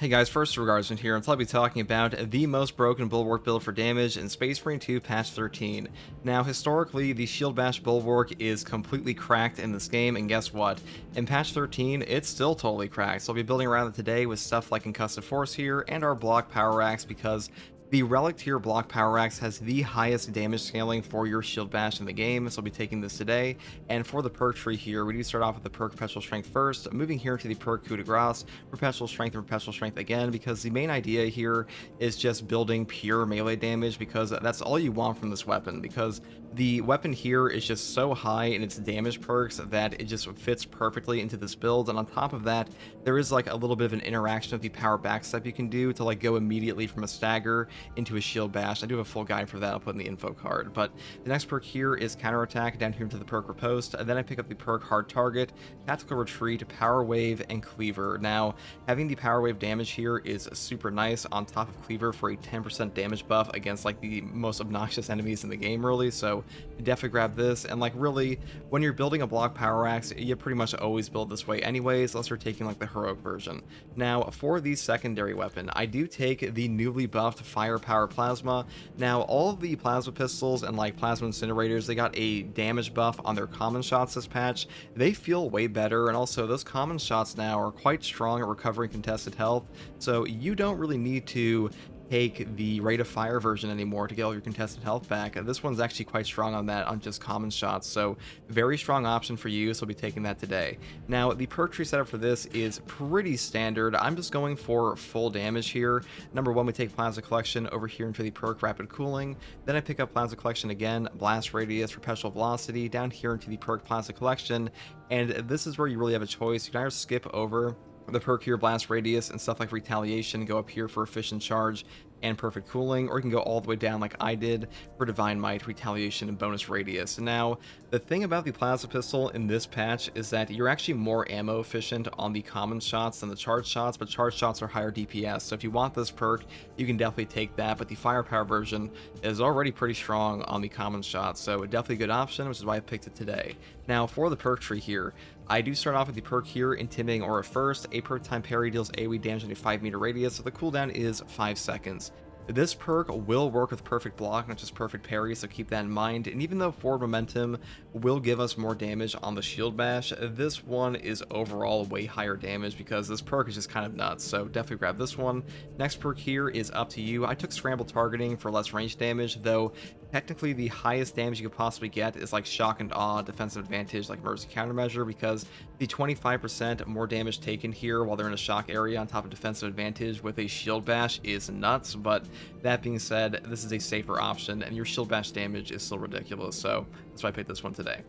Hey guys, first Regardsman here, and I'll be talking about the most broken Bulwark build for damage in Space Marine 2 patch 13. Now, historically, the Shield Bash Bulwark is completely cracked in this game, and guess what? In patch 13, it's still totally cracked, so I'll be building around it today with stuff like Concussive Force here, and our block power axe, because the Relic tier block power axe has the highest damage scaling for your shield bash in the game, so I'll be taking this today. And for the perk tree here, we do start off with the perk Perpetual Strength first, moving here to the perk Coup de Grace, Perpetual Strength and Perpetual Strength again, because the main idea here is just building pure melee damage, because that's all you want from this weapon, because the weapon here is just so high in its damage perks that it just fits perfectly into this build. And on top of that, there is like a little bit of an interaction with the power backstep you can do to like go immediately from a stagger into a shield bash. I do have a full guide for that, I'll put in the info card. But the next perk here is counterattack, down here into the perk Riposte, and then I pick up the perk Hard Target, Tactical Retreat, Power Wave, and Cleaver. Now, having the Power Wave damage here is super nice on top of Cleaver for a 10% damage buff against like the most obnoxious enemies in the game, really. So definitely grab this. And like really, when you're building a block power axe, you pretty much always build this way anyways, unless you're taking like the heroic version. Now, for the secondary weapon, I do take the newly buffed Firepower Plasma. Now, all of the plasma pistols and like plasma incinerators, they got a damage buff on their common shots this patch. They feel way better, and also those common shots now are quite strong at recovering contested health, so you don't really need to take the rate of fire version anymore to get all your contested health back. This one's actually quite strong on that, on just common shots, so very strong option for you, so I'll be taking that today. Now, the perk tree setup for this is pretty standard. I'm just going for full damage here. Number one, we take Plasma Collection over here into the perk Rapid Cooling, then I pick up Plasma Collection again, Blast Radius, Perpetual Velocity, down here into the perk Plasma Collection, and this is where you really have a choice. You can either skip over the perk here, Blast Radius, and stuff like Retaliation, go up here for Efficient Charge and Perfect Cooling, or you can go all the way down like I did for Divine Might, Retaliation, and Bonus Radius. Now, the thing about the Plasma Pistol in this patch is that you're actually more ammo efficient on the common shots than the charge shots, but charge shots are higher DPS, so if you want this perk, you can definitely take that, but the Firepower version is already pretty strong on the common shots, so definitely a good option, which is why I picked it today. Now, for the perk tree here, I do start off with the perk here, Intimidating Aura first. A perk time parry deals AoE damage in a 5-meter radius, so the cooldown is 5 seconds. This perk will work with perfect block, not just perfect parry, so keep that in mind. And even though forward momentum will give us more damage on the shield bash, this one is overall way higher damage because this perk is just kind of nuts, so definitely grab this one. Next perk here is Up to You. I took Scramble Targeting for less range damage, though technically the highest damage you could possibly get is like Shock and Awe, Defensive Advantage, like Emergency Countermeasure, because the 25% more damage taken here while they're in a shock area on top of Defensive Advantage with a shield bash is nuts. But that being said, this is a safer option, and your shield bash damage is still ridiculous, so that's why I picked this one today.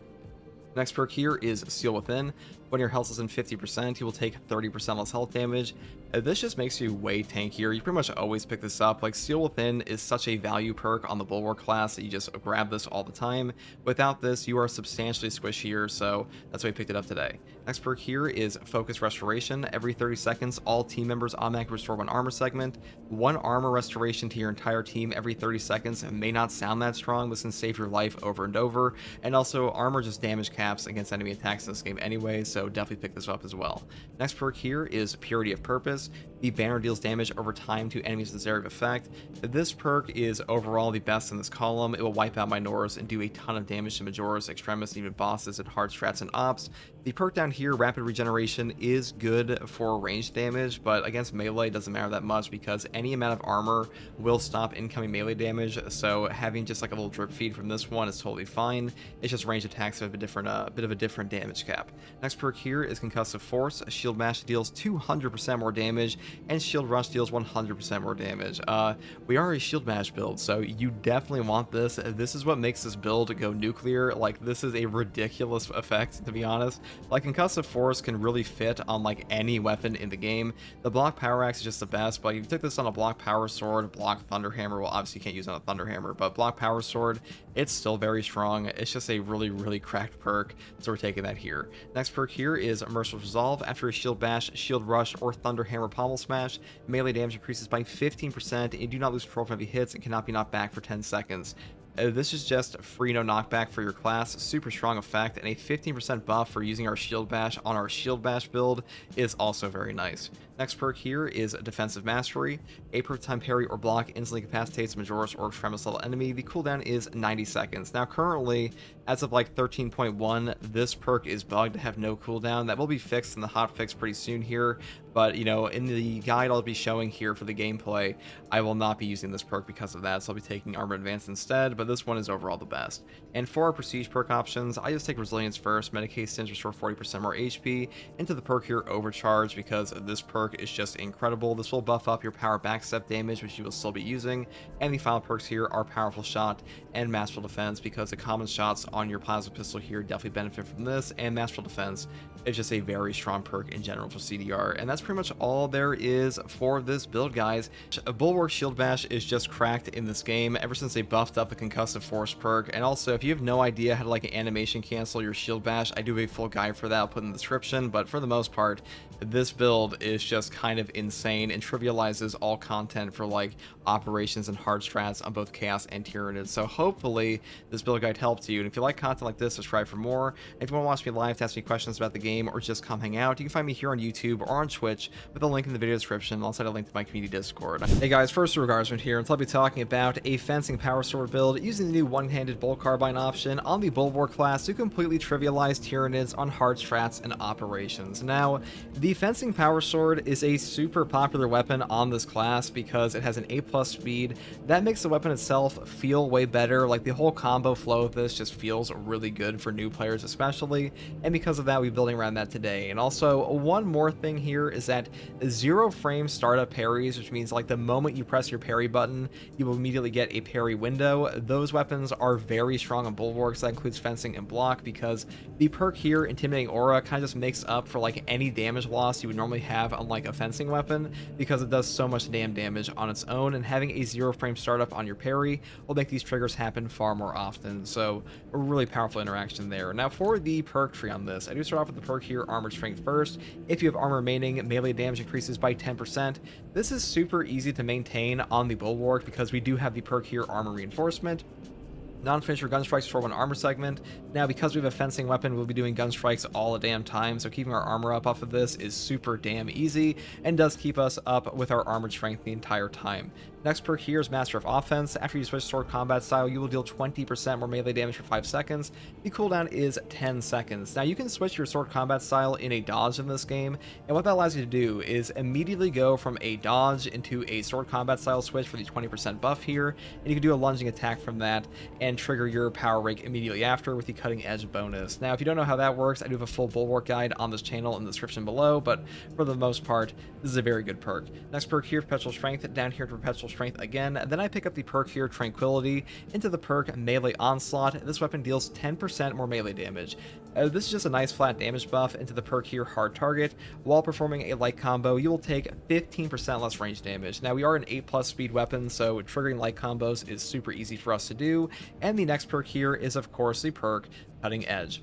Next perk here is Seal Within. When your health is in 50%, you will take 30% less health damage. This just makes you way tankier. You pretty much always pick this up. Like, Seal Within is such a value perk on the Bulwark class that you just grab this all the time. Without this, you are substantially squishier, so that's why I picked it up today. Next perk here is Focus Restoration. Every 30 seconds, all team members automatically restore 1 armor segment. 1 armor restoration to your entire team every 30 seconds may not sound that strong, but this can save your life over and over. And also, armor just damage caps against enemy attacks in this game anyway, so definitely pick this up as well. Next perk here is Purity of Purpose. The banner deals damage over time to enemies with Zero effect. This perk is overall the best in this column. It will wipe out Minoras and do a ton of damage to Majoras, Extremis, and even bosses at hard strats and ops. The perk down here, Rapid Regeneration, is good for range damage, but against melee it doesn't matter that much because any amount of armor will stop incoming melee damage, so having just like a little drip feed from this one is totally fine. It's just range attacks have a bit of a different damage cap. Next perk here is Concussive Force. Shield Bash deals 200% more damage, and Shield Rush deals 100% more damage. We are a Shield Bash build, so you definitely want this. This is what makes this build go nuclear. Like, this is a ridiculous effect, to be honest. Like, Concussive Force can really fit on like any weapon in the game. The block power axe is just the best, but if you took this on a block power sword, block thunderhammer, well, obviously you can't use it on a thunderhammer, but block power sword, it's still very strong. It's just a really cracked perk, so we're taking that here. Next perk here is Merciless Resolve. After a shield bash, shield rush, or thunderhammer pommel smash, melee damage increases by 15%, and you do not lose control from heavy hits and cannot be knocked back for 10 seconds. This is just free no knockback for your class, super strong effect, and a 15% buff for using our shield bash on our shield bash build is also very nice. Next perk here is Defensive Mastery. A per time parry or block instantly incapacitates Majoris or Extremis level enemy. The cooldown is 90 seconds. Now currently, as of like 13.1, this perk is bugged to have no cooldown. That will be fixed in the hotfix pretty soon here, but you know, in the guide I'll be showing here for the gameplay, I will not be using this perk because of that, so I'll be taking Armor Advance instead, but this one is overall the best. And for our Prestige perk options, I just take Resilience first, Medicate Sins restore 40% more HP, into the perk here Overcharge, because this perk is just incredible. This will buff up your power backstep damage, which you will still be using, and the final perks here are Powerful Shot and Masterful Defense, because the common shots on your Plasma Pistol here definitely benefit from this, and Masterful Defense is just a very strong perk in general for CDR. And that's pretty much all there is for this build, guys. A Bulwark Shield Bash is just cracked in this game ever since they buffed up the Concussive Force perk. And also, if you have no idea how to like animation cancel your Shield Bash, I do have a full guide for that. I'll put in the description, but for the most part, this build is just kind of insane and trivializes all content for like operations and hard strats on both Chaos and Tyranids. So hopefully this build guide helped you, and if you like content like this, subscribe for more. And if you want to watch me live to ask me questions about the game or just come hang out, you can find me here on YouTube or on Twitch with a link in the video description, alongside a link to my community Discord. Hey guys, first Regardsman here, and I'll be talking about a fencing power sword build using the new one-handed bolt carbine option on the Bulwark class to completely trivialize Tyranids on hard strats and operations. Now, the fencing power sword is a super popular weapon on this class because it has an A+ speed. That makes the weapon itself feel way better. Like the whole combo flow of this just feels really good for new players especially, and because of that, we're building around that today. And also, one more thing here is that 0 frame startup parries, which means like the moment you press your parry button, you will immediately get a parry window. Those weapons are very strong on Bulwarks. That includes fencing and block, because the perk here, Intimidating Aura, kind of just makes up for like any damage loss you would normally have on like a fencing weapon, because it does so much damn damage on its own, and having a 0 frame startup on your parry will make these triggers happen far more often. So a really powerful interaction there. Now for the perk tree on this, I do start off with the perk here, Armored Strength first. If you have armor remaining, melee damage increases by 10%. This is super easy to maintain on the Bulwark because we do have the perk here, Armor Reinforcement. Non-finisher gun strikes for 1 armor segment. Now, because we have a fencing weapon, we'll be doing gun strikes all the damn time, so keeping our armor up off of this is super damn easy and does keep us up with our armored strength the entire time. Next perk here is Master of Offense. After you switch sword combat style, you will deal 20% more melee damage for 5 seconds. The cooldown is 10 seconds. Now, you can switch your sword combat style in a dodge in this game, and what that allows you to do is immediately go from a dodge into a sword combat style switch for the 20% buff here, and you can do a lunging attack from that and trigger your power rake immediately after with the cutting edge bonus. Now, if you don't know how that works, I do have a full Bulwark guide on this channel in the description below, but for the most part, this is a very good perk. Next perk here, Perpetual Strength. Down here to Perpetual Strength again. Then I pick up the perk here, Tranquility, into the perk Melee Onslaught. This weapon deals 10% more melee damage. This is just a nice flat damage buff into the perk here, Hard Target. While performing a light combo, you will take 15% less range damage. Now, we are an 8+ speed weapon, so triggering light combos is super easy for us to do. And the next perk here is, of course, the perk Cutting Edge.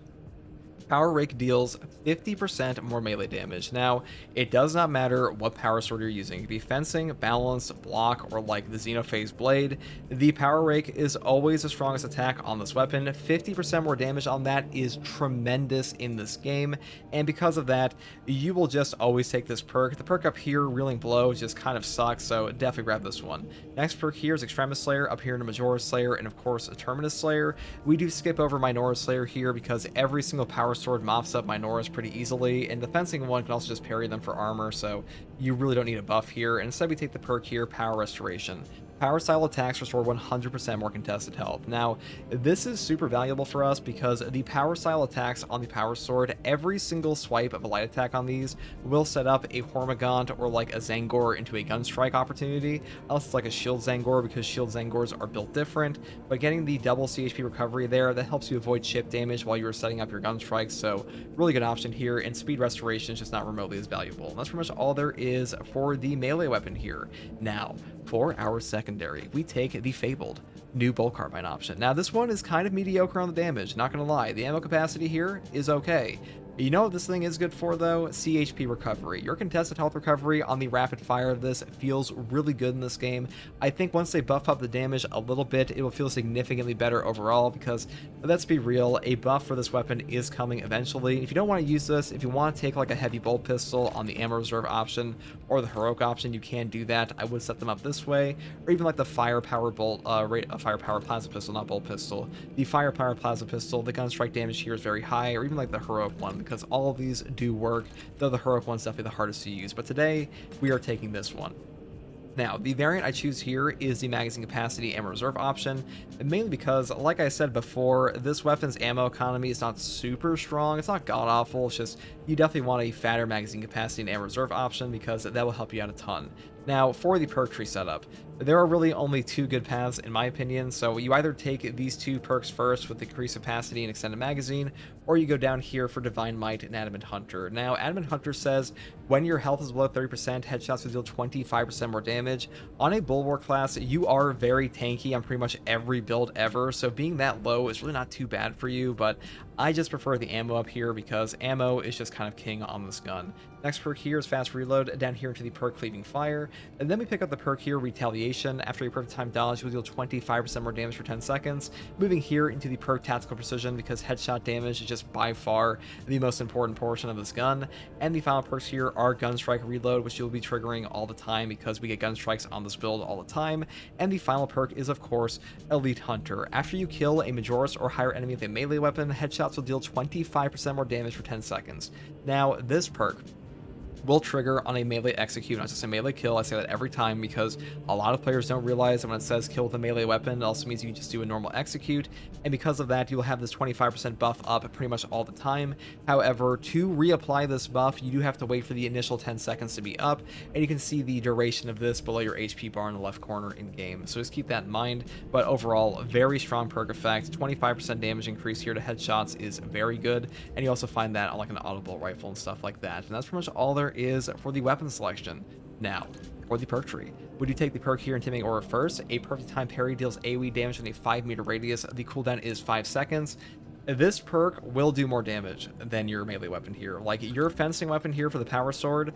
Power Rake deals 50% more melee damage. Now, it does not matter what power sword you're using. It could be fencing, balance, block, or like the Xenophase blade. The Power Rake is always the strongest attack on this weapon. 50% more damage on that is tremendous in this game, and because of that, you will just always take this perk. The perk up here, Reeling Blow, just kind of sucks, so definitely grab this one. Next perk here is Extremis Slayer, up here in Majoris Slayer, and of course, Terminus Slayer. We do skip over Minoris Slayer here because every single power sword mops up Minoris pretty easily, and the fencing one can also just parry them for armor, so you really don't need a buff here. And instead we take the perk here, Power Restoration. Power style attacks restore 100% more contested health. Now, this is super valuable for us because the power style attacks on the power sword, every single swipe of a light attack on these will set up a Hormigaunt or like a Zangor into a gun strike opportunity, unless it's like a shield Zangor, because shield Zangors are built different. But getting the double CHP recovery there, that helps you avoid chip damage while you're setting up your gun strikes, so really good option here. And speed restoration is just not remotely as valuable. And that's pretty much all there is for the melee weapon here. Now, for our secondary, we take the Fabled new bolt carbine option. Now, this one is kind of mediocre on the damage, not gonna lie. The ammo capacity here is okay, You know what this thing is good for though? CHP recovery. Your contested health recovery on the rapid fire of this feels really good in this game. I think once they buff up the damage a little bit, it will feel significantly better overall because, let's be real, a buff for this weapon is coming eventually. If you don't want to use this, if you want to take like a heavy bolt pistol on the ammo reserve option or the heroic option, you can do that. I would set them up this way, or even like the firepower bolt, firepower plasma pistol, not bolt pistol. The firepower plasma pistol, the gun strike damage here is very high, or even like the heroic one, because all of these do work, though the heroic one's definitely the hardest to use. But today, we are taking this one. Now, the variant I choose here is the magazine capacity ammo reserve option, mainly because, like I said before, this weapon's ammo economy is not super strong. It's not god-awful, it's just you definitely want a fatter magazine capacity and ammo reserve option because that will help you out a ton. Now, for the perk tree setup, there are really only two good paths in my opinion, so you either take these two perks first with increased capacity and extended magazine, or you go down here for Divine Might and Adamant Hunter. Now, Adamant Hunter says when your health is below 30%, headshots will deal 25% more damage. On a Bulwark class, you are very tanky on pretty much every build ever, so being that low is really not too bad for you, but I just prefer the ammo up here because ammo is just kind of king on this gun. Next perk here is Fast Reload, down here into the perk Cleaving Fire, and then we pick up the perk here, Retaliation. After a perfect time dodge, you'll deal 25% more damage for 10 seconds. Moving here into the perk Tactical Precision because headshot damage is just by far the most important portion of this gun. And the final perks here are Gunstrike Reload, which you'll be triggering all the time because we get gun strikes on this build all the time. And the final perk is, of course, Elite Hunter. After you kill a Majoris or higher enemy with a melee weapon, headshots will deal 25% more damage for 10 seconds. Now, this perk will trigger on a melee execute, not just a melee kill. I say that every time because a lot of players don't realize that when it says kill with a melee weapon, it also means you can just do a normal execute, and because of that, you'll have this 25% buff up pretty much all the time. However, to reapply this buff, you do have to wait for the initial 10 seconds to be up, and you can see the duration of this below your HP bar in the left corner in game, so just keep that in mind. But overall, very strong perk effect. 25% damage increase here to headshots is very good, and you also find that on like an auto-bolt rifle and stuff like that, and that's pretty much all there is for the weapon selection. Now, for the perk tree, would you take the perk here, Intimidating Aura, first? A perfect time parry deals AoE damage within a 5-meter radius. The cooldown is 5 seconds. This perk will do more damage than your melee weapon here. Like, your fencing weapon here for the power sword,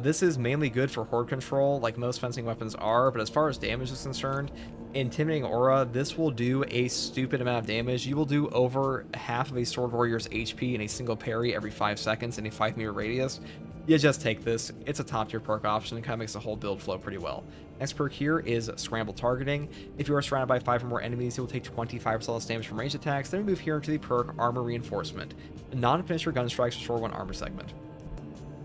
this is mainly good for horde control, like most fencing weapons are, but as far as damage is concerned, Intimidating Aura, this will do a stupid amount of damage. You will do over half of a sword warrior's HP in a single parry every 5 seconds in a 5-meter radius. You just take this. It's a top tier perk option and kind of makes the whole build flow pretty well. Next perk here is Scramble Targeting. If you are surrounded by 5 or more enemies, you will take 25% less damage from ranged attacks. Then we move here into the perk Armor Reinforcement. Non-finisher gun strikes restore 1 armor segment.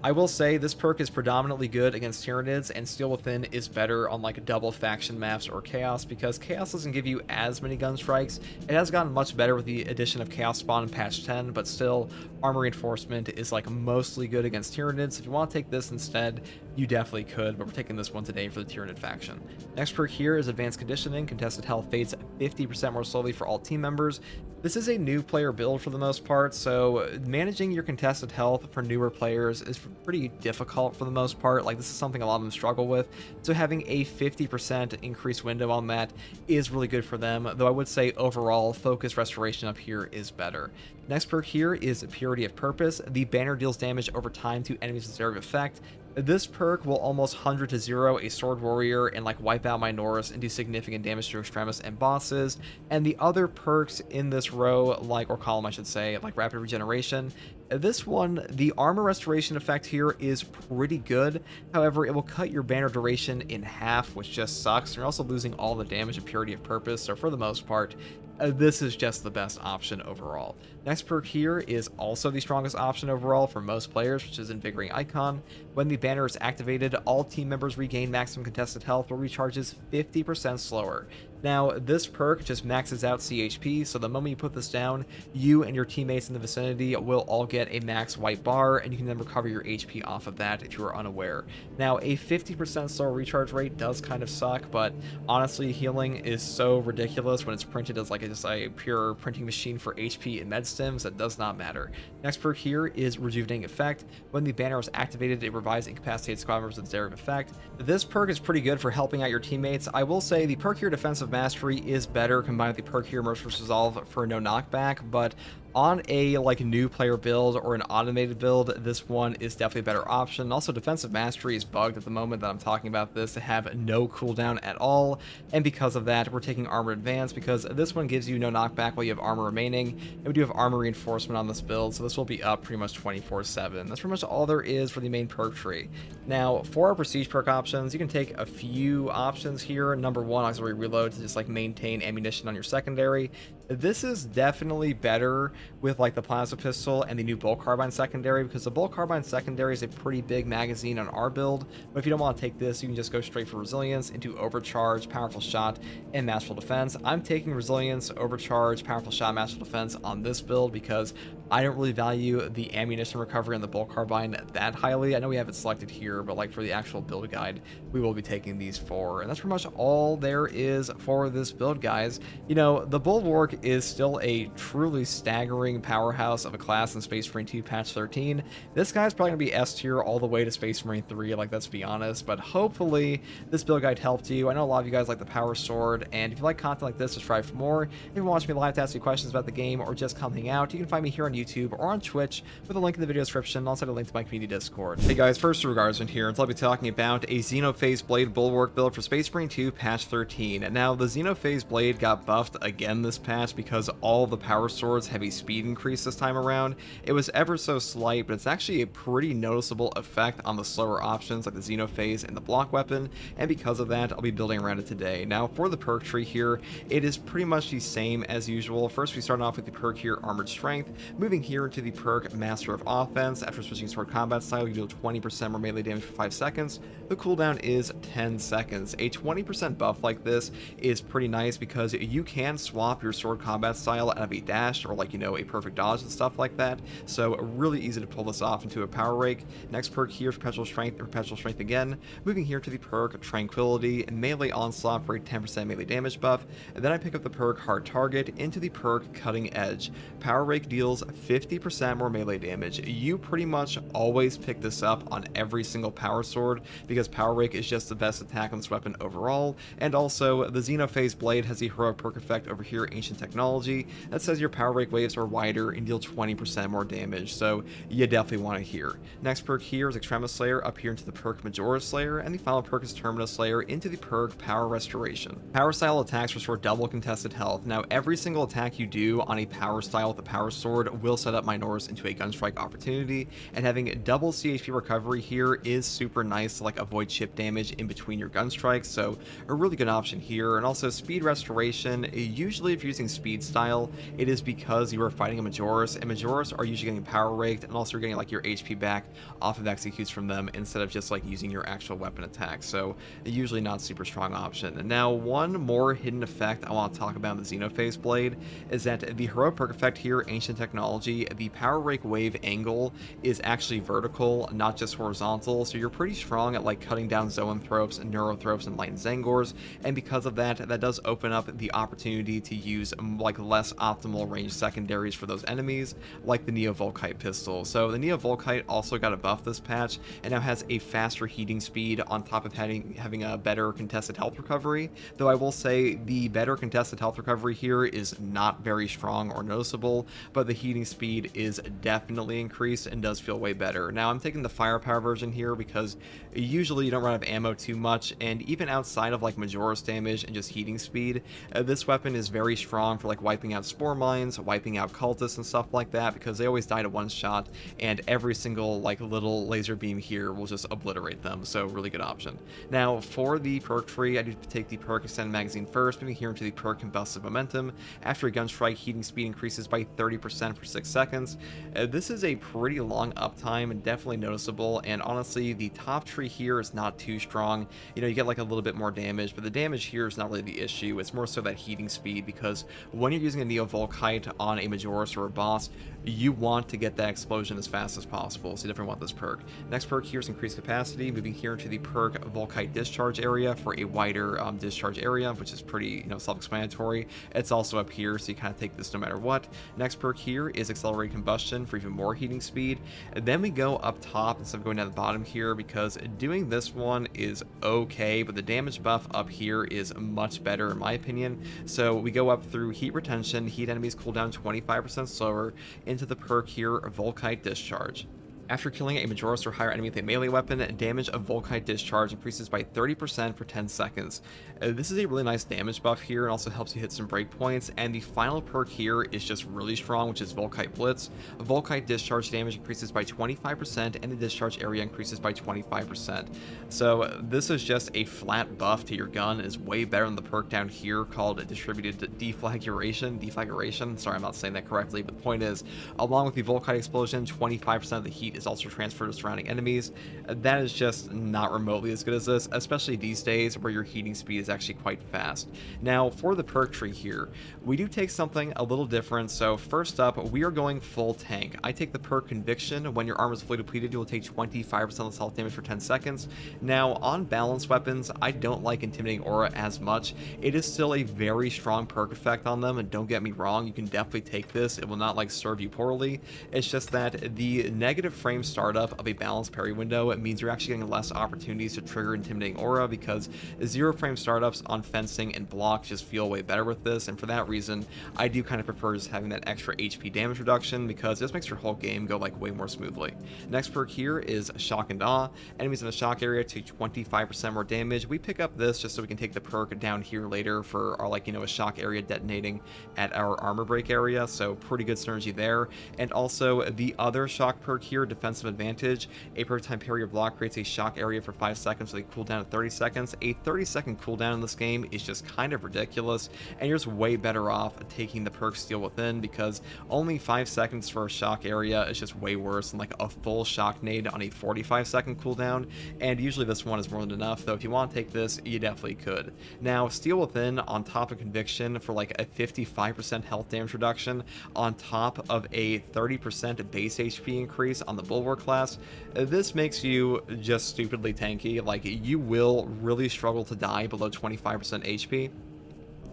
I will say this perk is predominantly good against Tyranids, and Steel Within is better on like double faction maps or Chaos because Chaos doesn't give you as many gun strikes. It has gotten much better with the addition of Chaos Spawn in patch 10, but still, Armor Reinforcement is like mostly good against Tyranids. If you want to take this instead, you definitely could, but we're taking this one today for the Tyranid faction. Next perk here is Advanced Conditioning. Contested health fades 50% more slowly for all team members. This is a new player build for the most part, so managing your contested health for newer players is pretty difficult for the most part. Like, this is something a lot of them struggle with, so having a 50% increased window on that is really good for them, though I would say overall focus restoration up here is better. Next perk here is Purity of Purpose. The banner deals damage over time to enemies with zero effect. This perk will almost 100 to 0 a sword warrior and like wipe out Minoris and do significant damage to extremis and bosses. And the other perks in this row, like, or column I should say, like Rapid Regeneration, this one, the armor restoration effect here is pretty good. However, it will cut your banner duration in half, which just sucks. You're also losing all the damage of Purity of Purpose, so for the most part, this is just the best option overall. Next perk here is also the strongest option overall for most players, which is Invigorating Icon. When the banner is activated, all team members regain maximum contested health, but recharges 50% slower. Now, this perk just maxes out CHP, so the moment you put this down, you and your teammates in the vicinity will all get a max white bar, and you can then recover your HP off of that if you are unaware. Now, a 50% slower recharge rate does kind of suck, but honestly, healing is so ridiculous when it's printed as like just a pure printing machine for HP and med stims that does not matter. Next perk here is Rejuvenating Effect. When the banner is activated, it revives incapacitated squad members with zero effect. This perk is pretty good for helping out your teammates. I will say the perk here Defensive Mastery is better combined with the perk here Merciless Resolve for no knockback, but On a like new player build or an automated build, this one is definitely a better option. Also, defensive mastery is bugged at the moment that I'm talking about this to have no cooldown at all, and because of that, we're taking armor advance because this one gives you no knockback while you have armor remaining, and we do have armor reinforcement on this build, so this will be up pretty much 24/7. That's pretty much all there is for the main perk tree. Now, for our prestige perk options, you can take a few options here. Number one, auxiliary reload to just like maintain ammunition on your secondary. This is definitely better with like the plasma pistol and the new bolt carbine secondary, because the bolt carbine secondary is a pretty big magazine on our build, but if you don't want to take this, you can just go straight for resilience into overcharge, powerful shot, and masterful defense. I'm taking resilience, overcharge, powerful shot, masterful defense on this build because I don't really value the ammunition recovery on the bolt carbine that highly. I know we have it selected here, but like for the actual build guide, we will be taking these four, and that's pretty much all there is for this build, guys. You know, the Bulwark is still a truly staggering powerhouse of a class in Space Marine 2 patch 13. This guy's probably going to be S tier all the way to Space Marine 3, like, let's be honest, but hopefully this build guide helped you. I know a lot of you guys like the Power Sword, and if you like content like this, subscribe for more. If you want to watch me live to ask you questions about the game or just come hang out, you can find me here on YouTube or on Twitch with a link in the video description, also a link to my community Discord. Hey guys, first regards in here, and I'll be talking about a Xenophase Blade Bulwark build for Space Marine 2 patch 13. Now, the Xenophase Blade got buffed again this patch because all the Power Swords have a speed increase this time around. It was ever so slight, but it's actually a pretty noticeable effect on the slower options like the Xenophase and the block weapon, and because of that, I'll be building around it today. Now, for the perk tree here, it is pretty much the same as usual. First, we start off with the perk here, Armored Strength. Moving here into the perk, Master of Offense. After switching sword combat style, you deal 20% more melee damage for 5 seconds. The cooldown is 10 seconds. A 20% buff like this is pretty nice because you can swap your sword combat style out of a dash or, like, you know, a perfect dodge and stuff like that. So really easy to pull this off into a power rake. Next perk here, Perpetual Strength and Perpetual Strength again. Moving here to the perk Tranquility and Melee Onslaught for a 10% melee damage buff. And then I pick up the perk Hard Target into the perk Cutting Edge. Power rake deals 50% more melee damage. You pretty much always pick this up on every single power sword because power rake is just the best attack on this weapon overall. And also, the Xenophase Blade has a heroic perk effect over here, Ancient Technology, that says your power rake waves are wider and deal 20% more damage, so you definitely want it here. Next perk here is Extremis Slayer up here into the perk Majora Slayer, and the final perk is Terminus Slayer into the perk Power Restoration. Power style attacks restore double contested health. Now, every single attack you do on a power style with the power sword will set up Minoris into a gunstrike opportunity, and having double CHP recovery here is super nice to like avoid chip damage in between your gun strikes, so a really good option here. And also speed restoration, usually if you're using speed style, it is because you are fighting a Majoris, and Majoris are usually getting power raked, and also you're getting like your HP back off of executes from them instead of just like using your actual weapon attack, so usually not super strong option. And now, one more hidden effect I want to talk about in the Xenophase Blade is that the heroic perk effect here, Ancient Technology, the power rake wave angle is actually vertical, not just horizontal, so you're pretty strong at like cutting down Zoanthropes and Neurothropes and Light Zangors, and because of that, that does open up the opportunity to use like less optimal range secondaries for those enemies, like the Neo-Volkite pistol. So the Neo-Volkite also got a buff this patch, and now has a faster heating speed on top of having a better contested health recovery, though I will say the better contested health recovery here is not very strong or noticeable, but the heating speed is definitely increased and does feel way better. Now, I'm taking the firepower version here because usually you don't run out of ammo too much, and even outside of like Majoris damage and just heating speed, this weapon is very strong for like wiping out spore mines, wiping out cultists and stuff like that, because they always die to one shot, and every single like little laser beam here will just obliterate them, so really good option. Now, for the perk tree, I do take the perk Extended Magazine first, moving here into the perk Combustive Momentum. After a gun strike, heating speed increases by 30% for 6 seconds. This is a pretty long uptime and definitely noticeable, and honestly, the top tree here is not too strong. You know, you get like a little bit more damage, but the damage here is not really the issue. It's more so that heating speed, because when you're using a Neo-Volkite on a Majoris or a boss, you want to get that explosion as fast as possible, so you definitely want this perk. Next perk here is Increased Capacity, moving here into the perk Volkite Discharge Area for a wider discharge area, which is pretty, you know, self-explanatory. It's also up here, so you kind of take this no matter what. Next perk here is is Accelerated Combustion for even more heating speed. And then we go up top instead of going down the bottom here, because doing this one is okay, but the damage buff up here is much better in my opinion. So we go up through Heat Retention, heat enemies cool down 25% slower, into the perk here, Volkite Discharge. After killing a Majoris or higher enemy with a melee weapon, damage of Volkite Discharge increases by 30% for 10 seconds. This is a really nice damage buff here and also helps you hit some breakpoints, and the final perk here is just really strong, which is Volkite Blitz. Volkite Discharge damage increases by 25% and the discharge area increases by 25%. So this is just a flat buff to your gun. It is way better than the perk down here called Distributed Deflagration. Sorry, I'm not saying that correctly, but the point is, along with the Volkite Explosion, 25% of the heat is also transferred to surrounding enemies. That is just not remotely as good as this, especially these days where your heating speed is actually quite fast. Now, for the perk tree here, we do take something a little different. So first up, we are going full tank. I take the perk Conviction. When your armor is fully depleted, you will take 25% less health damage for 10 seconds. Now, on balanced weapons, I don't like Intimidating Aura as much. It is still a very strong perk effect on them, and don't get me wrong, you can definitely take this. It will not like serve you poorly. It's just that the negative frame startup of a balanced parry window, it means you're actually getting less opportunities to trigger Intimidating Aura, because 0 frame startups on fencing and blocks just feel way better with this, and for that reason I do kind of prefer just having that extra HP damage reduction, because this makes your whole game go like way more smoothly. Next perk here is Shock and Awe. Enemies in the shock area take 25% more damage. We pick up this just so we can take the perk down here later for our, like, you know, a shock area detonating at our armor break area, so pretty good synergy there. And also the other shock perk here, Defensive Advantage. A per time parry or block creates a shock area for 5 seconds with a cooldown of 30 seconds. A 30-second cooldown in this game is just kind of ridiculous, and you're just way better off taking the perk Steel Within, because only 5 seconds for a shock area is just way worse than like a full shock nade on a 45-second cooldown, and usually this one is more than enough, though if you want to take this, you definitely could. Now, Steel Within on top of Conviction for like a 55% health damage reduction on top of a 30% base HP increase on the Bulwark class, this makes you just stupidly tanky. Like, you will really struggle to die below 25% HP.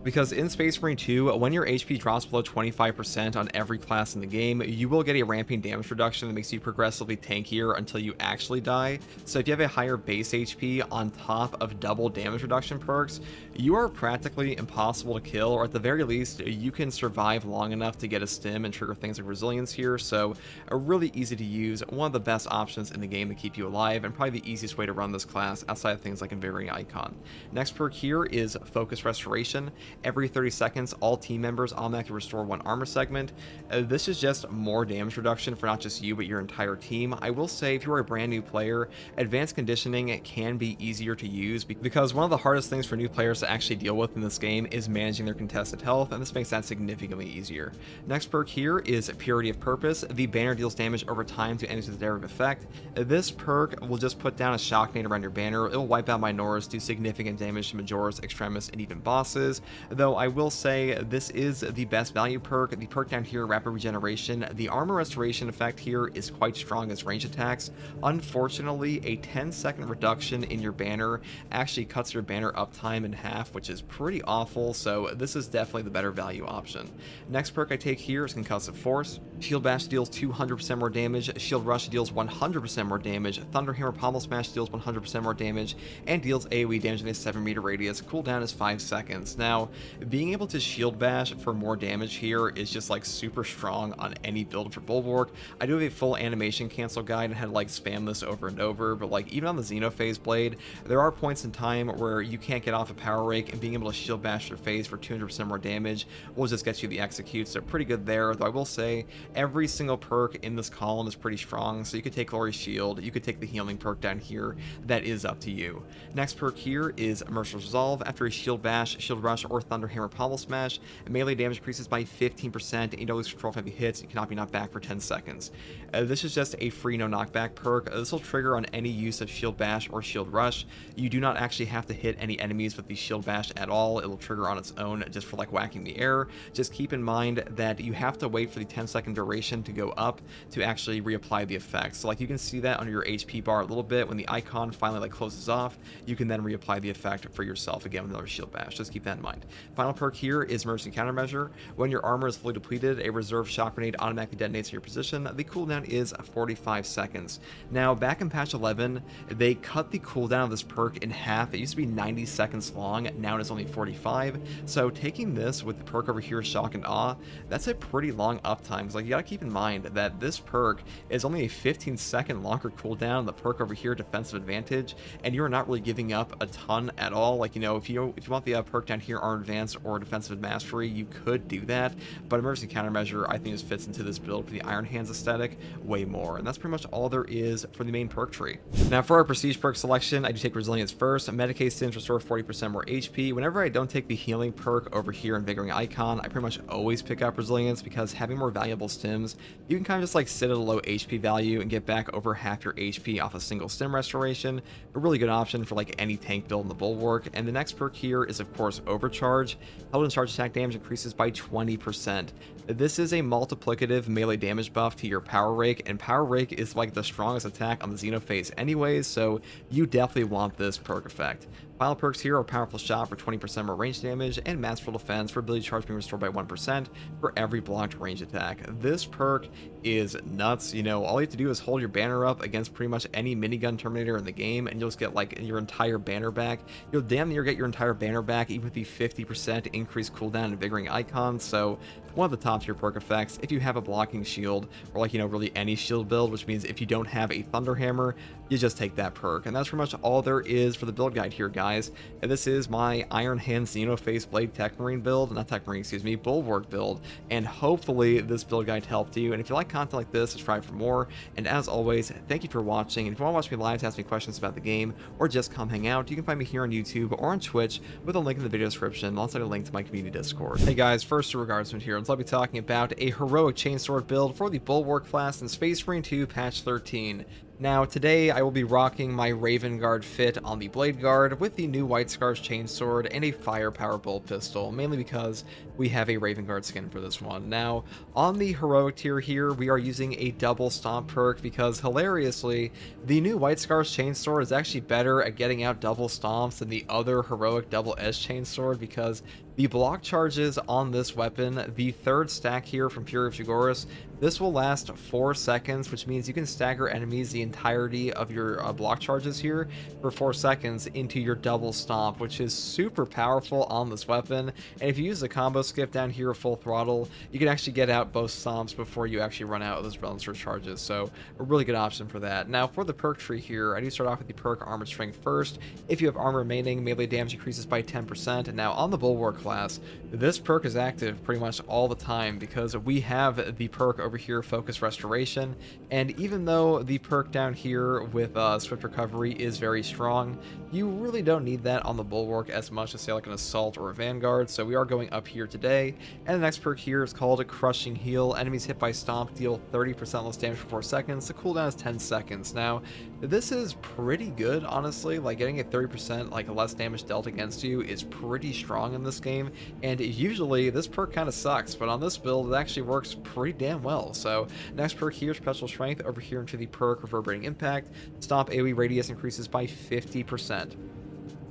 Because in Space Marine 2, when your HP drops below 25% on every class in the game, you will get a ramping damage reduction that makes you progressively tankier until you actually die. So if you have a higher base HP on top of double damage reduction perks, you are practically impossible to kill, or at the very least, you can survive long enough to get a stim and trigger things like resilience here. So a really easy to use, one of the best options in the game to keep you alive, and probably the easiest way to run this class outside of things like Invariant Icon. Next perk here is Focus Restoration. Every 30 seconds, all team members automatically restore 1 armor segment. This is just more damage reduction for not just you, but your entire team. I will say, if you are a brand new player, Advanced Conditioning can be easier to use, because one of the hardest things for new players to actually deal with in this game is managing their contested health, and this makes that significantly easier. Next perk here is Purity of Purpose. The banner deals damage over time to enemies with a derivative effect. This perk will just put down a shock nade around your banner. It will wipe out Minoris, do significant damage to Majoris, Extremis, and even bosses. Though I will say this is the best value perk. The perk down here, Rapid Regeneration, the armor restoration effect here is quite strong as range attacks. Unfortunately, a 10-second reduction in your banner actually cuts your banner uptime in half, which is pretty awful, so this is definitely the better value option. Next perk I take here is Concussive Force. Shield Bash deals 200% more damage, Shield Rush deals 100% more damage, Thunder Hammer Pommel Smash deals 100% more damage, and deals AoE damage in a 7-meter radius. Cooldown is 5 seconds. Now, being able to Shield Bash for more damage here is just like super strong on any build for Bulwark. I do have a full animation cancel guide and had to like spam this over and over, but like even on the Xenophase blade, there are points in time where you can't get off a power rake, and being able to Shield Bash your phase for 200% more damage will just get you the execute, so pretty good there. Though I will say, every single perk in this column is pretty strong, so you could take Glory Shield, you could take the healing perk down here, that is up to you. Next perk here is Merciless Resolve. After a Shield Bash, Shield Rush, or Thunder Hammer Pommel Smash, melee damage increases by 15%, and you don't lose control of heavy hits. You cannot be knocked back for 10 seconds. This is just a free no knockback perk. This will trigger on any use of Shield Bash or Shield Rush. You do not actually have to hit any enemies with the Shield Bash at all. It will trigger on its own just for like whacking the air. Just keep in mind that you have to wait for the 10-second duration to go up to actually reapply the effect. So like you can see that under your HP bar a little bit. When the icon finally like closes off, you can then reapply the effect for yourself again with another Shield Bash. Just keep that in mind. Final perk here is Emergency Countermeasure. When your armor is fully depleted, a reserve shock grenade automatically detonates in your position. The cooldown is 45 seconds. Now, back in patch 11, they cut the cooldown of this perk in half. It used to be 90 seconds long, now it is only 45. So taking this with the perk over here, Shock and Awe, that's a pretty long uptime. Like, you gotta keep in mind that this perk is only a 15-second longer cooldown. The perk over here, Defensive Advantage, and you're not really giving up a ton at all. Like, you know, if you want the perk down here, Armor Advance or Defensive Mastery, you could do that. But Emergency Countermeasure, I think, just fits into this build for the Iron Hands aesthetic way more. And that's pretty much all there is for the main perk tree. Now, for our Prestige perk selection, I do take Resilience first. Medicae Stims restore 40% more HP. Whenever I don't take the healing perk over here, Invigorating Icon, I pretty much always pick up Resilience, because having more valuable stims, you can kind of just like sit at a low HP value and get back over half your HP off a single stim restoration. A really good option for like any tank build in the Bulwark. And the next perk here is, of course, Overcharge. Held and charge attack damage increases by 20%. This is a multiplicative melee damage buff to your Power Rake, and Power Rake is like the strongest attack on the Xenophase anyways, so you definitely want this perk effect. Final perks here are Powerful Shot for 20% more range damage, and Masterful Defense for ability charge being restored by 1% for every blocked range attack. This perk is nuts. You know, all you have to do is hold your banner up against pretty much any minigun terminator in the game, and you'll just get like your entire banner back. You'll damn near get your entire banner back, even with the 50% increased cooldown and Invigorating Icon. So one of the top tier perk effects if you have a blocking shield, or like, you know, really any shield build, which means if you don't have a Thunder Hammer, you just take that perk. And that's pretty much all there is for the build guide here, guys. And this is my Iron Hand Xenophase Blade Tech Marine build, not Tech Marine, excuse me, Bulwark build. And hopefully this build guide helped you. And if you like content like this, subscribe for more. And as always, thank you for watching. And if you want to watch me live to ask me questions about the game, or just come hang out, you can find me here on YouTube or on Twitch with a link in the video description, alongside a link to my community Discord. Hey guys, first regards from here, I'll be talking about a heroic Chainsword build for the Bulwark class in Space Marine 2 patch 13. Now, today I will be rocking my Raven Guard fit on the Blade Guard with the new White Scars Chainsword and a Firepower Bolt Pistol, mainly because we have a Raven Guard skin for this one. Now, on the heroic tier here, we are using a double stomp perk because, hilariously, the new White Scars Chainsword is actually better at getting out double stomps than the other heroic double-edged Chainsword, because the block charges on this weapon, the third stack here from Fury of Shigoris, this will last 4 seconds, which means you can stagger enemies the entirety of your block charges here for 4 seconds into your double stomp, which is super powerful on this weapon. And if you use the combo skip down here at full throttle, you can actually get out both stomps before you actually run out of those relentless charges. So a really good option for that. Now, for the perk tree here, I do start off with the perk Armored Strength first. If you have armor remaining, melee damage increases by 10%. And now on the Bulwark class, this perk is active pretty much all the time because we have the perk over here, Focus Restoration. And even though the perk down here with Swift Recovery is very strong, you really don't need that on the Bulwark as much as, say, like an Assault or a Vanguard. So we are going up here today. And the next perk here is called Crushing Heal. Enemies hit by Stomp deal 30% less damage for 4 seconds. The cooldown is 10 seconds. Now, this is pretty good, honestly. Like, getting a 30% like less damage dealt against you is pretty strong in this game. And usually this perk kind of sucks, but on this build it actually works pretty damn well. So next perk here, Special Strength, over here into the perk Reverberating Impact. Stomp AoE radius increases by 50%.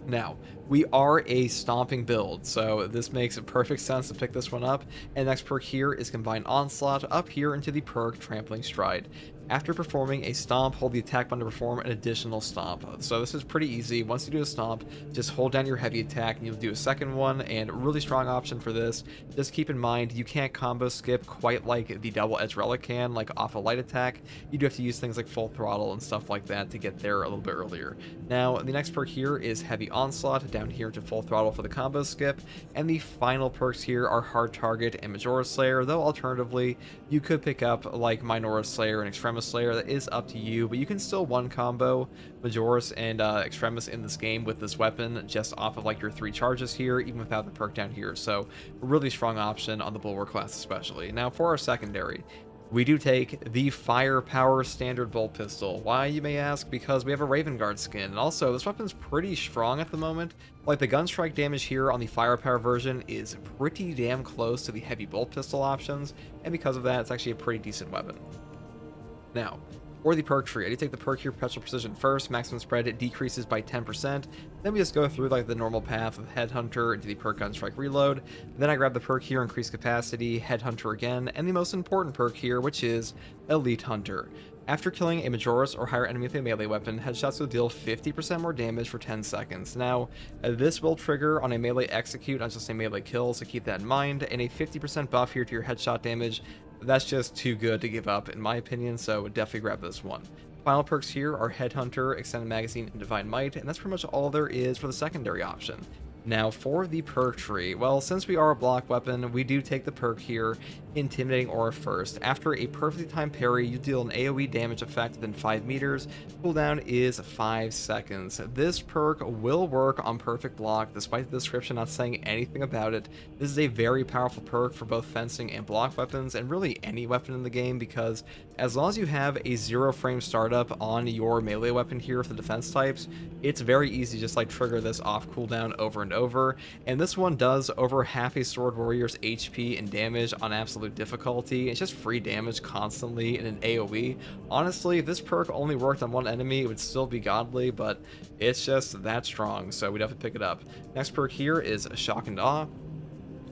Now, we are a stomping build, so this makes perfect sense to pick this one up. And next perk here is Combined Onslaught, up here into the perk Trampling Stride. After performing a stomp, hold the attack button to perform an additional stomp. So this is pretty easy. Once you do a stomp, just hold down your heavy attack and you'll do a second one. And a really strong option for this, just keep in mind you can't combo skip quite like the double edge relic can, like off a light attack. You do have to use things like full throttle and stuff like that to get there a little bit earlier. Now, the next perk here is Heavy Onslaught, down here to full throttle for the combo skip. And the final perks here are Hard Target and Majora Slayer, though alternatively you could pick up like Minora Slayer and Extremis Slayer. That is up to you, but you can still one combo Majoris and Extremis in this game with this weapon just off of like your 3 charges here, even without the perk down here. So a really strong option on the Bulwark class especially. Now for our secondary, we do take the Firepower Standard Bolt Pistol. Why, you may ask? Because we have a Raven Guard skin, and also this weapon's pretty strong at the moment. Like, the gun strike damage here on the Firepower version is pretty damn close to the Heavy Bolt Pistol options, and because of that, it's actually a pretty decent weapon. Now, For the perk tree, I do take the perk here, Perpetual Precision first. Maximum spread, it decreases by 10%. Then we just go through like the normal path of Headhunter into the perk Gun Strike Reload. Then I grab the perk here, Increase Capacity, Headhunter again, and the most important perk here, which is Elite Hunter. After killing a Majoris or higher enemy with a melee weapon, headshots will deal 50% more damage for 10 seconds. Now, this will trigger on a melee execute, not just a melee kill, so keep that in mind, and a 50% buff here to your headshot damage. That's just too good to give up, in my opinion, so definitely grab this one. Final perks here are Headhunter, Extended Magazine, and Divine Might, and that's pretty much all there is for the secondary option. Now, for the perk tree, well, since we are a block weapon, we do take the perk here, Intimidating Aura first. After a perfectly timed parry, you deal an AoE damage effect within 5 meters. Cooldown is 5 seconds. This perk will work on perfect block, despite the description not saying anything about it. This is a very powerful perk for both fencing and block weapons, and really any weapon in the game, because as long as you have a 0-frame startup on your melee weapon here for the defense types, it's very easy to just like trigger this off cooldown over and over. And this one does over half a Sword Warrior's HP and damage on absolute difficulty. It's just free damage constantly in an AoE. Honestly, if this perk only worked on one enemy, it would still be godly, but it's just that strong, so we'd have to pick it up. Next perk here is Shock and Awe.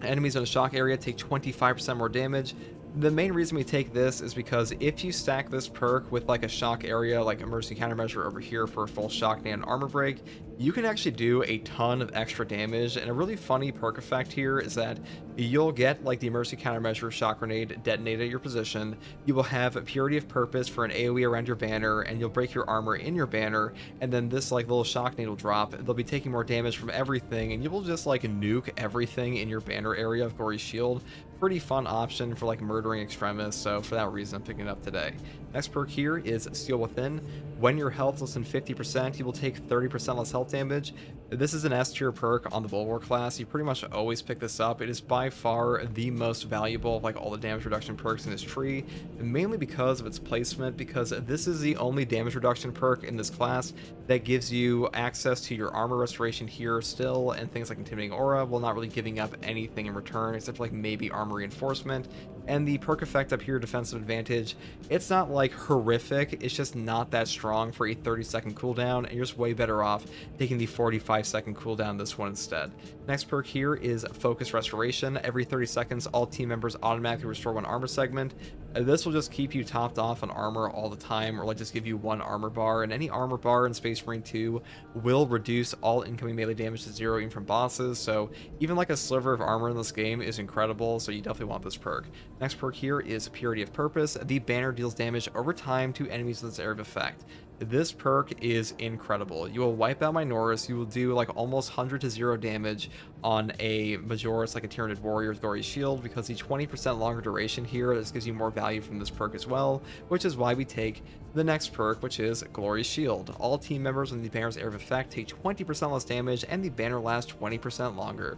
Enemies in a shock area take 25% more damage. The main reason we take this is because if you stack this perk with like a shock area, like emergency countermeasure over here for a full shock and armor break, you can actually do a ton of extra damage. And a really funny perk effect here is that you'll get like the emergency countermeasure shock grenade detonated at your position. You will have a Purity of Purpose for an AoE around your banner, and you'll break your armor in your banner, and then this like little shock grenade will drop. They'll be taking more damage from everything, and you will just like nuke everything in your banner area of Glory Shield. Pretty fun option for like murdering extremists, so for that reason I'm picking it up today. Next perk here is Steel Within. When your health is less than 50%, you will take 30% less health damage. This is an S tier perk on the Bulwark class. You pretty much always pick this up. It is by far the most valuable of like all the damage reduction perks in this tree, mainly because of its placement, because this is the only damage reduction perk in this class that gives you access to your armor restoration here still, and things like Intimidating Aura, while not really giving up anything in return except for like maybe armor reinforcement. And the perk effect up here, Defensive Advantage, it's not like horrific, it's just not that strong for a 30-second cooldown, and you're just way better off taking the 45-second cooldown this one instead. Next perk here is Focus Restoration. Every 30 seconds, all team members automatically restore 1 armor segment. This will just keep you topped off on armor all the time, or like just give you 1 armor bar, and any armor bar in Space Marine 2 will reduce all incoming melee damage to 0 even from bosses, so even like a sliver of armor in this game is incredible, so you definitely want this perk. Next perk here is Purity of Purpose. The banner deals damage over time to enemies with this area of effect. This perk is incredible. You will wipe out Minoris, you will do like almost 100 to 0 damage on a Majoris, like a Tyranid Warrior's Glory Shield, because the 20% longer duration here, this gives you more value from this perk as well, which is why we take the next perk, which is Glory Shield. All team members in the banner's area of effect take 20% less damage, and the banner lasts 20% longer.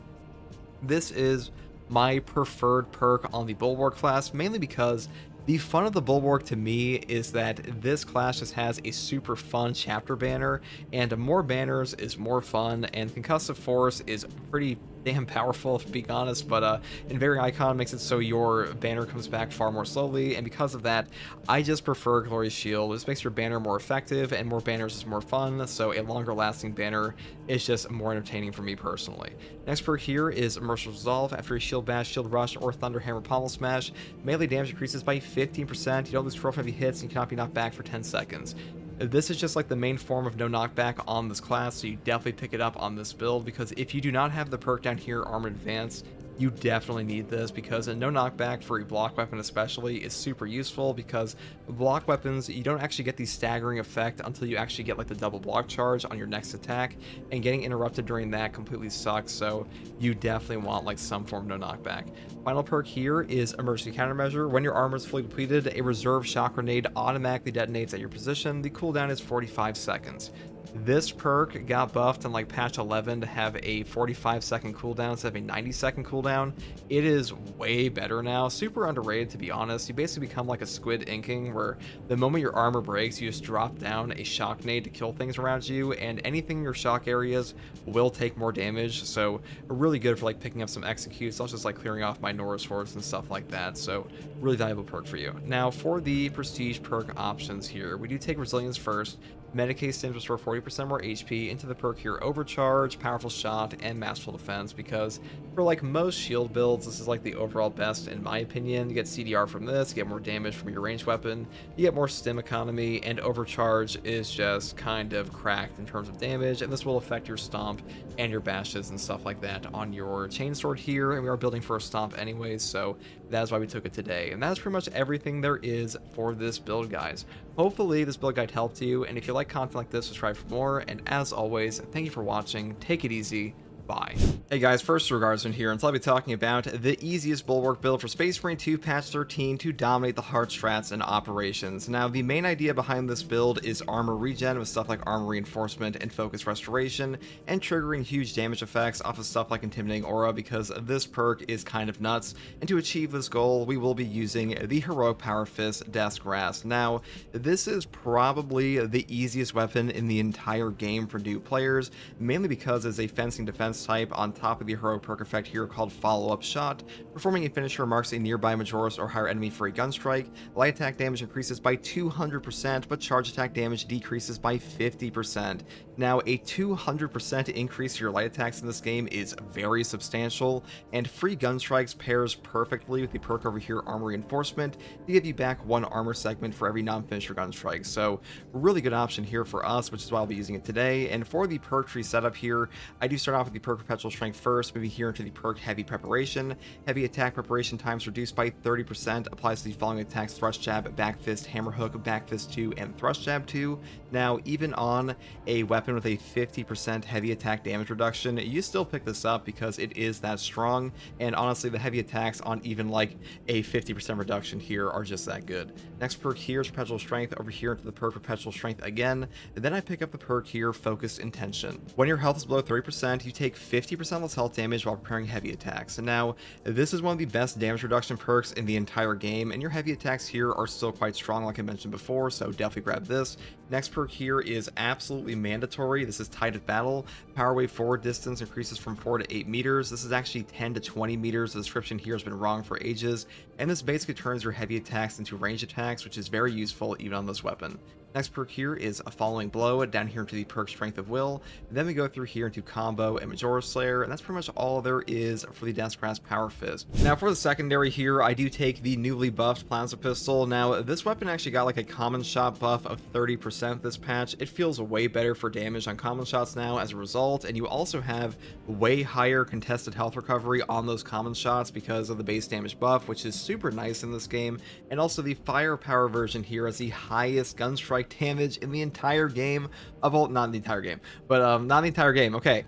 This is my preferred perk on the Bulwark class, mainly because the fun of the Bulwark to me is that this class just has a super fun chapter banner, and more banners is more fun, and Concussive Force is pretty damn powerful, to be honest, but Invariant Icon makes it so your banner comes back far more slowly, and because of that, I just prefer Glory Shield. This makes your banner more effective, and more banners is more fun, so a longer lasting banner is just more entertaining for me personally. Next perk here is Merciless Resolve. After a Shield Bash, Shield Rush, or Thunderhammer Pommel Smash, melee damage increases by 15%, you don't lose 12 heavy hits, and you cannot be knocked back for 10 seconds. This is just like the main form of no knockback on this class, so you definitely pick it up on this build, because if you do not have the perk down here, Armored Advance, you definitely need this, because a no knockback for a block weapon especially is super useful, because block weapons, you don't actually get the staggering effect until you actually get like the double block charge on your next attack, and getting interrupted during that completely sucks, so you definitely want like some form of no knockback. Final perk here is Emergency Countermeasure. When your armor is fully depleted, a reserve shock grenade automatically detonates at your position. The cooldown is 45 seconds. This perk got buffed in like patch 11 to have a 45-second cooldown instead of a 90-second cooldown. It is way better now. Super underrated, to be honest. You basically become like a squid inking, where the moment your armor breaks, you just drop down a shock nade to kill things around you, and anything in your shock areas will take more damage. So really good for like picking up some executes. I was just like clearing off my Norris horse and stuff like that. So really valuable perk for you. Now for the prestige perk options here, we do take resilience first. Medicaid stims restore 40% more HP. Into the perk here, Overcharge, Powerful Shot, and Masterful Defense, because for like most shield builds, this is like the overall best in my opinion. You get CDR from this, you get more damage from your ranged weapon, you get more stim economy, and Overcharge is just kind of cracked in terms of damage, and this will affect your Stomp and your bashes and stuff like that on your Chainsword here, and we are building for a Stomp anyways, so that's why we took it today. And that's pretty much everything there is for this build, guys. Hopefully this build guide helped you, and if you like content like this, subscribe for more, and as always, thank you for watching. Take it easy. Bye. Hey guys, first Regardsman here, and I'll be talking about the easiest Bulwark build for Space Marine 2 patch 13 to dominate the hard strats and operations. Now, the main idea behind this build is armor regen with stuff like armor reinforcement and focus restoration, and triggering huge damage effects off of stuff like intimidating aura, because this perk is kind of nuts. And to achieve this goal, we will be using the heroic power fist Death's Grasp. Now, this is probably the easiest weapon in the entire game for new players, mainly because it's a fencing defense type on top of the heroic perk effect here called Follow-Up Shot. Performing a finisher marks a nearby Majoris or higher enemy for a gun strike. Light attack damage increases by 200%, but charge attack damage decreases by 50%. Now, a 200% increase to your light attacks in this game is very substantial, and free gun strikes pairs perfectly with the perk over here, Armor Reinforcement, to give you back one armor segment for every non-finisher gun strike. So, really good option here for us, which is why I'll be using it today. And for the perk tree setup here, I do start off with the perk Perpetual Strength first, moving here into the perk Heavy Preparation. Heavy attack preparation times reduced by 30%, applies to the following attacks: Thrust Jab, Back Fist, Hammer Hook, Back Fist 2, and Thrust Jab 2. Now, even on a weapon with a 50% heavy attack damage reduction, you still pick this up because it is that strong, and honestly, the heavy attacks on even like a 50% reduction here are just that good. Next perk here is Perpetual Strength, over here into the perk Perpetual Strength again, and then I pick up the perk here, Focused Intention. When your health is below 30%, you take 50% less health damage while preparing heavy attacks. And now, this is one of the best damage reduction perks in the entire game, and your heavy attacks here are still quite strong like I mentioned before, so definitely grab this. Next perk here is absolutely mandatory. This is Tide of Battle. Power wave forward distance increases from 4 to 8 meters. This is actually 10 to 20 meters. The description here has been wrong for ages, and this basically turns your heavy attacks into ranged attacks, which is very useful even on this weapon. Next perk here is a Following Blow, down here into the perk Strength of Will. And then we go through here into Combo and Majora's Slayer, and that's pretty much all there is for the Death's Grasp Power Fist. Now for the secondary here, I do take the newly buffed Plasma Pistol. Now this weapon actually got like a common shot buff of 30% this patch. It feels way better for damage on common shots now as a result, and you also have way higher contested health recovery on those common shots because of the base damage buff, which is super nice in this game. And also the Firepower version here has the highest gun strike damage in the entire game of all, not the entire game, but not the entire game. Okay.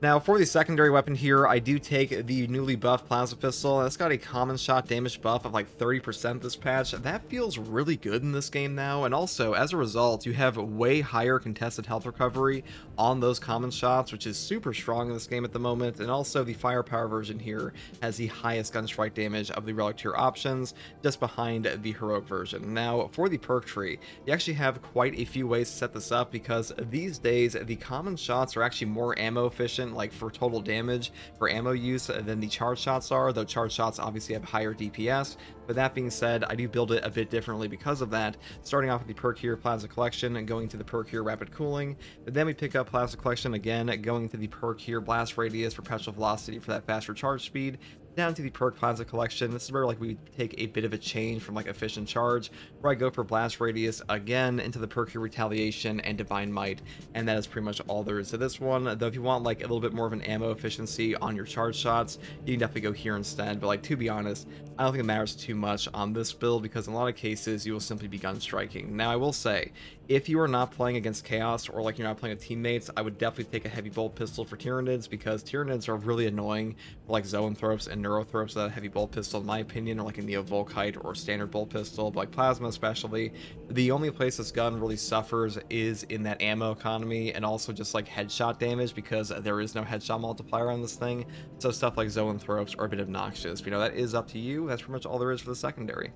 Now, for the secondary weapon here, I do take the newly buffed Plasma Pistol, and it's got a common shot damage buff of like 30% this patch. That feels really good in this game now, and also, as a result, you have way higher contested health recovery on those common shots, which is super strong in this game at the moment, and also the Firepower version here has the highest gun strike damage of the relic tier options, just behind the heroic version. Now, for the perk tree, you actually have quite a few ways to set this up, because these days, the common shots are actually more ammo efficient, like for total damage for ammo use, than the charge shots are, though charge shots obviously have higher DPS. But that being said, I do build it a bit differently because of that, starting off with the perk here Plasma Collection and going to the perk here Rapid Cooling. But then we pick up Plasma Collection again, going to the perk here Blast Radius, Perpetual Velocity for that faster charge speed, down to the perk Plasma Collection. This is where like we take a bit of a change from like Efficient Charge, where I go for Blast Radius again into the perk here Retaliation and Divine Might, and that is pretty much all there is to this one. Though if you want like a little bit more of an ammo efficiency on your charge shots, you can definitely go here instead, but like to be honest, I don't think it matters too too much on this build because in a lot of cases you will simply be gun striking. Now I will say, if you are not playing against Chaos or like you're not playing with teammates, I would definitely take a heavy bolt pistol for Tyranids because Tyranids are really annoying for like Zoanthropes and Neurothropes without a heavy bolt pistol in my opinion, or like a Neovolkite or standard bolt pistol, but like Plasma especially. The only place this gun really suffers is in that ammo economy and also just like headshot damage because there is no headshot multiplier on this thing. So stuff like Zoanthropes are a bit obnoxious. But, you know, that is up to you. That's pretty much all there is for the secondary.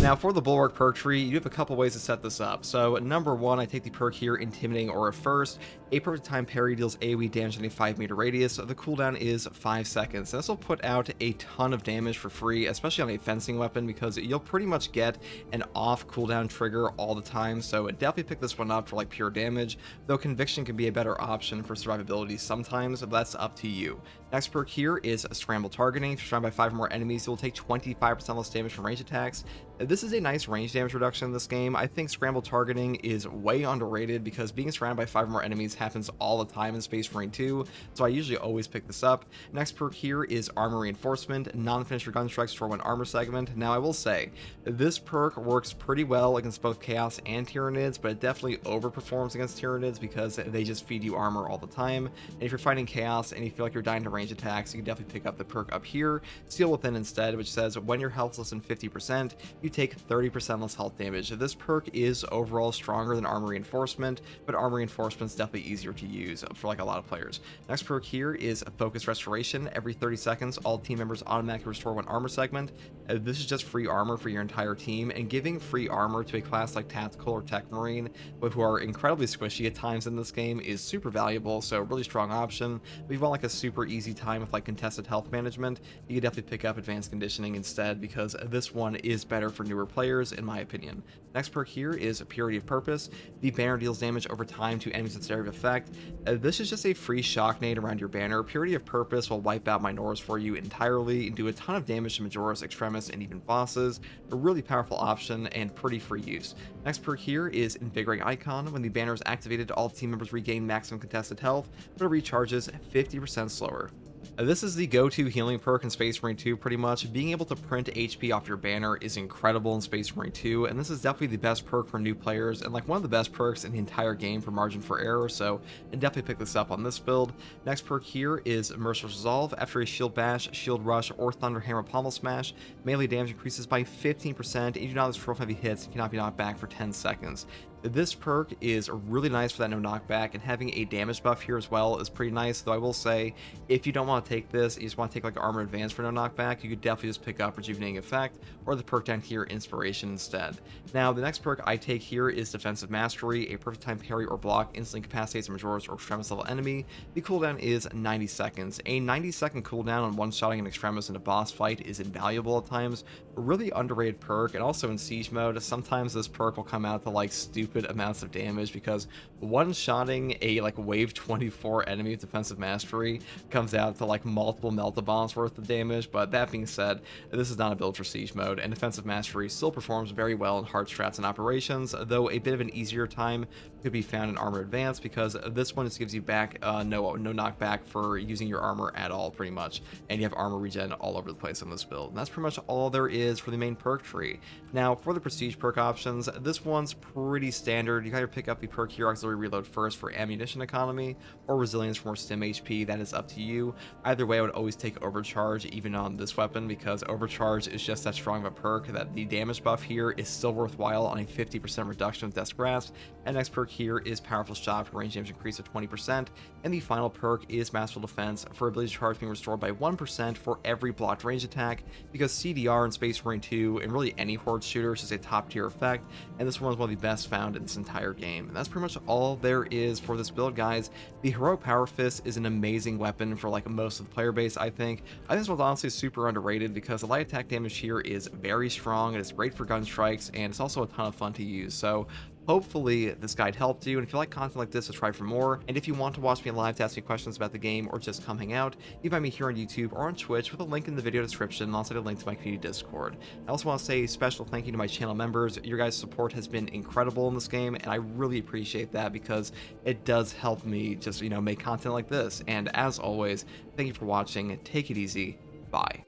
Now for the Bulwark perk tree, you have a couple ways to set this up. So number one, I take the perk here, Intimidating Aura first. A perfect time parry deals AoE damage in a 5-meter radius. The cooldown is 5 seconds. This will put out a ton of damage for free, especially on a fencing weapon, because you'll pretty much get an off cooldown trigger all the time. So definitely pick this one up for like pure damage, though Conviction can be a better option for survivability sometimes, but that's up to you. Next perk here is Scramble Targeting. If you're surrounded by 5 or more enemies, you will take 25% less damage from range attacks. This is a nice range damage reduction in this game. I think Scramble Targeting is way underrated because being surrounded by 5 or more enemies happens all the time in Space Marine 2, so I usually always pick this up. Next perk here is Armor Reinforcement. Non-finisher gun strikes for 1 armor segment. Now I will say, this perk works pretty well against both Chaos and Tyranids, but it definitely overperforms against Tyranids because they just feed you armor all the time. And if you're fighting Chaos and you feel like you're dying to range attacks, you can definitely pick up the perk up here, Steel Within instead, which says when your health is less than 50%, you take 30% less health damage. This perk is overall stronger than Armor Reinforcement, but Armor Reinforcement is definitely easier to use for like a lot of players. Next perk here is Focus Restoration. Every 30 seconds, all team members automatically restore 1 armor segment. This is just free armor for your entire team, and giving free armor to a class like Tactical or Tech Marine, but who are incredibly squishy at times in this game, is super valuable, so really strong option. If you want like a super easy time with like contested health management, you can definitely pick up Advanced Conditioning instead because this one is better for newer players in my opinion. Next perk here is Purity of Purpose. The banner deals damage over time to enemies with its area of effect. This is just a free shock nade around your banner. Purity of Purpose will wipe out Minoras for you entirely and do a ton of damage to Majoras, Extremis, and even bosses. A really powerful option and pretty free use. Next perk here is Invigorating Icon. When the banner is activated, all team members regain maximum contested health, but it recharges 50% slower. This is the go-to healing perk in Space Marine 2 pretty much. Being able to print HP off your banner is incredible in Space Marine 2, and this is definitely the best perk for new players and like one of the best perks in the entire game for margin for error, so definitely pick this up on this build. Next perk here is Merciless Resolve. After a Shield Bash, Shield Rush, or Thunder Hammer Pommel Smash, melee damage increases by 15%, and you do not throw heavy hits and cannot be knocked back for 10 seconds. This perk is really nice for that no knockback, and having a damage buff here as well is pretty nice, though I will say, if you don't want to take this, you just want to take like Armor Advance for no knockback, you could definitely just pick up Rejuvenating Effect, or the perk down here, Inspiration instead. Now, the next perk I take here is Defensive Mastery. A perfect time parry or block instantly incapacitates a Majora's or Extremis level enemy. The cooldown is 90 seconds. A 90-second cooldown on one-shotting an Extremis in a boss fight is invaluable at times. A really underrated perk, and also in Siege mode, sometimes this perk will come out to like stupid amounts of damage because one-shotting a like wave 24 enemy with Defensive Mastery comes out to like multiple Melt-A-Bombs worth of damage. But that being said, this is not a build for Siege mode, and Defensive Mastery still performs very well in hard strats and operations, though a bit of an easier time could be found in Armor Advance because this one just gives you back no knockback for using your armor at all pretty much, and you have armor regen all over the place on this build. And that's pretty much all there is for the main perk tree. Now for the prestige perk options, this one's pretty standard. You either pick up the perk here, Auxiliary Reload first for ammunition economy, or Resilience for more stim HP. That is up to you. Either way, I would always take Overcharge even on this weapon because Overcharge is just that strong of a perk that the damage buff here is still worthwhile on a 50% reduction with Death Grasp. And next perk here is Powerful Shot for range damage increase of 20%, and the final perk is Masterful Defense for ability charge being restored by 1% for every blocked range attack, because CDR in Space Marine 2 and really any horde shooter is just a top tier effect, and this one is one of the best found in this entire game. And that's pretty much all there is for this build, guys. The Heroic Power Fist is an amazing weapon for like most of the player base. I think this one's honestly super underrated because the light attack damage here is very strong, and it's great for gun strikes, and it's also a ton of fun to use. So hopefully this guide helped you, and if you like content like this, subscribe for more. And if you want to watch me live to ask me questions about the game or just come hang out, you find me here on YouTube or on Twitch with a link in the video description, and also a link to my community Discord. I also want to say a special thank you to my channel members. Your guys' support has been incredible in this game, and I really appreciate that because it does help me just, make content like this. And as always, thank you for watching. Take it easy. Bye.